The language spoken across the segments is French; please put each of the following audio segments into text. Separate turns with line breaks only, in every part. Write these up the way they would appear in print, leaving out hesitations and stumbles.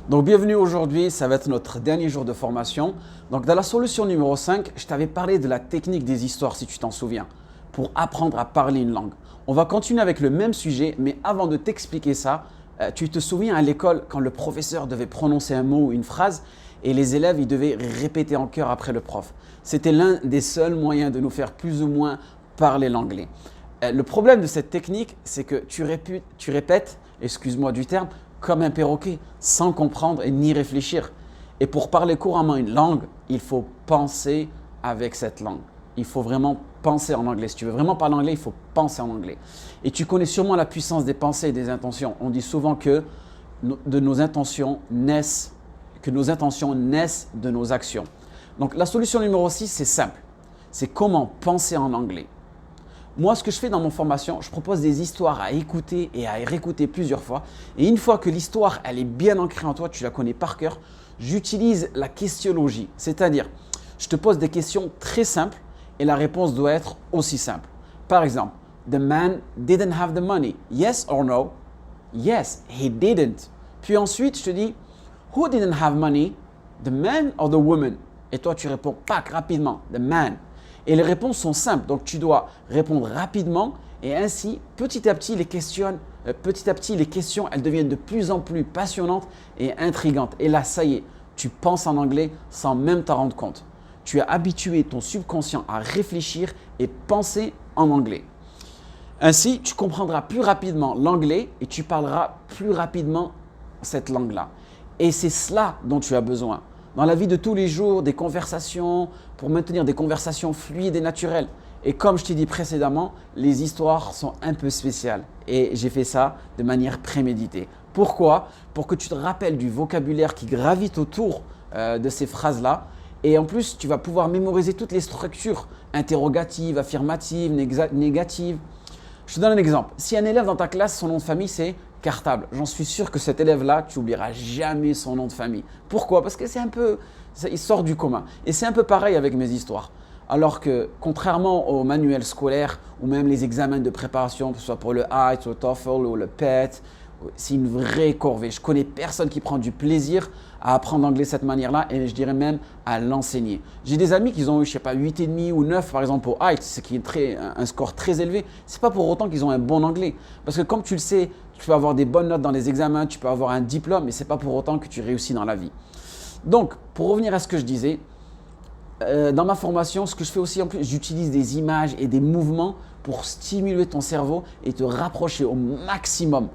Donc bienvenue aujourd'hui, ça va être notre dernier jour de formation. Donc dans la solution numéro 5, je t'avais parlé de la technique des histoires si tu t'en souviens, pour apprendre à parler une langue. On va continuer avec le même sujet, mais avant de t'expliquer ça, tu te souviens à l'école quand le professeur devait prononcer un mot ou une phrase et les élèves ils devaient répéter en chœur après le prof. C'était l'un des seuls moyens de nous faire plus ou moins parler l'anglais. Le problème de cette technique, c'est que tu répètes, excuse-moi du terme, comme un perroquet, sans comprendre et ni réfléchir. Et pour parler couramment une langue, il faut penser avec cette langue. Il faut vraiment penser en anglais. Si tu veux vraiment parler anglais, il faut penser en anglais. Et tu connais sûrement la puissance des pensées et des intentions. On dit souvent que nos intentions naissent de nos actions. Donc la solution numéro 6, c'est simple. C'est comment penser en anglais. Moi, ce que je fais dans mon formation, je propose des histoires à écouter et à réécouter plusieurs fois. Et une fois que l'histoire elle est bien ancrée en toi, tu la connais par cœur, j'utilise la questionologie. C'est-à-dire, je te pose des questions très simples et la réponse doit être aussi simple. Par exemple, the man didn't have the money. Yes or no? Yes, he didn't. Puis ensuite, je te dis, who didn't have money? The man or the woman? Et toi, tu réponds pack rapidement, the man. Et les réponses sont simples, donc tu dois répondre rapidement et ainsi, petit à petit, les questions, elles deviennent de plus en plus passionnantes et intrigantes. Et là, ça y est, tu penses en anglais sans même t'en rendre compte. Tu as habitué ton subconscient à réfléchir et penser en anglais. Ainsi, tu comprendras plus rapidement l'anglais et tu parleras plus rapidement cette langue-là. Et c'est cela dont tu as besoin. Dans la vie de tous les jours, des conversations, pour maintenir des conversations fluides et naturelles. Et comme je t'ai dit précédemment, les histoires sont un peu spéciales. Et j'ai fait ça de manière préméditée. Pourquoi? Pour que tu te rappelles du vocabulaire qui gravite autour de ces phrases-là. Et en plus, tu vas pouvoir mémoriser toutes les structures interrogatives, affirmatives, négatives. Je te donne un exemple. Si un élève dans ta classe, son nom de famille, c'est Cartable. J'en suis sûr que cet élève-là, tu n'oublieras jamais son nom de famille. Pourquoi? Parce que il sort du commun. Et c'est un peu pareil avec mes histoires. Alors que, contrairement aux manuels scolaires ou même les examens de préparation, que ce soit pour le IELTS, le TOEFL ou le PET, c'est une vraie corvée. Je connais personne qui prend du plaisir à apprendre l'anglais de cette manière-là et je dirais même à l'enseigner. J'ai des amis qui ont eu, je sais pas, 8,5 ou 9 par exemple au IELTS, ce qui est un score très élevé. Ce n'est pas pour autant qu'ils ont un bon anglais. Parce que comme tu le sais, tu peux avoir des bonnes notes dans les examens, tu peux avoir un diplôme, mais ce n'est pas pour autant que tu réussis dans la vie. Donc, pour revenir à ce que je disais, dans ma formation, ce que je fais aussi en plus, j'utilise des images et des mouvements pour stimuler ton cerveau et te rapprocher au maximum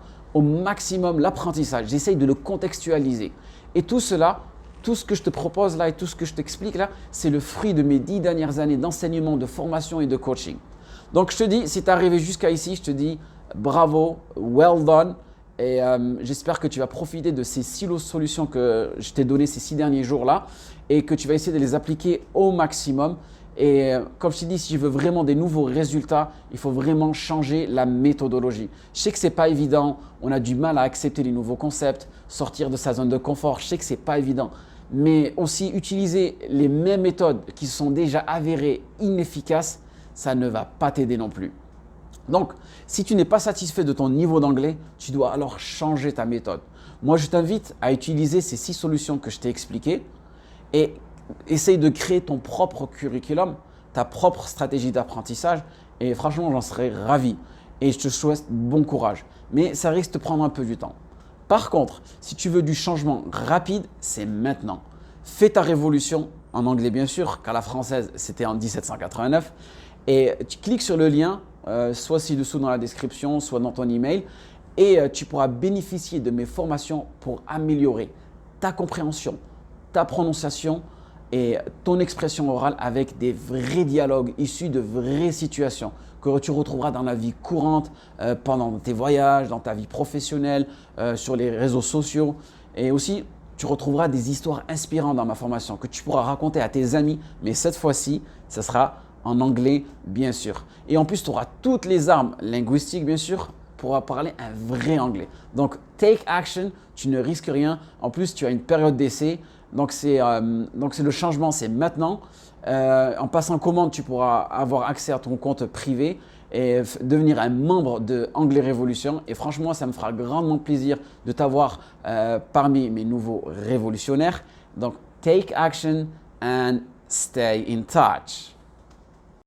l'apprentissage. J'essaye de le contextualiser. Et tout cela, tout ce que je te propose là et tout ce que je t'explique là, c'est le fruit de mes 10 dernières années d'enseignement, de formation et de coaching. Donc je te dis, si tu es arrivé jusqu'à ici, je te dis bravo, well done. Et j'espère que tu vas profiter de ces 6 solutions que je t'ai données ces 6 derniers jours-là et que tu vas essayer de les appliquer au maximum. Et comme je t'ai dit, si je veux vraiment des nouveaux résultats, il faut vraiment changer la méthodologie. Je sais que ce n'est pas évident, on a du mal à accepter les nouveaux concepts, sortir de sa zone de confort, je sais que ce n'est pas évident. Mais aussi utiliser les mêmes méthodes qui sont déjà avérées inefficaces, ça ne va pas t'aider non plus. Donc, si tu n'es pas satisfait de ton niveau d'anglais, tu dois alors changer ta méthode. Moi, je t'invite à utiliser ces 6 solutions que je t'ai expliquées et essaye de créer ton propre curriculum, ta propre stratégie d'apprentissage et franchement, j'en serais ravi et je te souhaite bon courage. Mais ça risque de prendre un peu du temps. Par contre, si tu veux du changement rapide, c'est maintenant. Fais ta révolution, en anglais bien sûr, car la française c'était en 1789 et tu cliques sur le lien, soit ci-dessous dans la description, soit dans ton email et tu pourras bénéficier de mes formations pour améliorer ta compréhension, ta prononciation et ton expression orale avec des vrais dialogues issus de vraies situations que tu retrouveras dans la vie courante, pendant tes voyages, dans ta vie professionnelle, sur les réseaux sociaux. Et aussi, tu retrouveras des histoires inspirantes dans ma formation que tu pourras raconter à tes amis, mais cette fois-ci, ce sera en anglais bien sûr. Et en plus, tu auras toutes les armes linguistiques bien sûr pour parler un vrai anglais. Donc, take action, tu ne risques rien. En plus, tu as une période d'essai. Donc, c'est le changement, c'est maintenant. En passant commande, tu pourras avoir accès à ton compte privé et devenir un membre de Anglais Révolution. Et franchement, ça me fera grandement plaisir de t'avoir parmi mes nouveaux révolutionnaires. Donc, take action and stay in touch.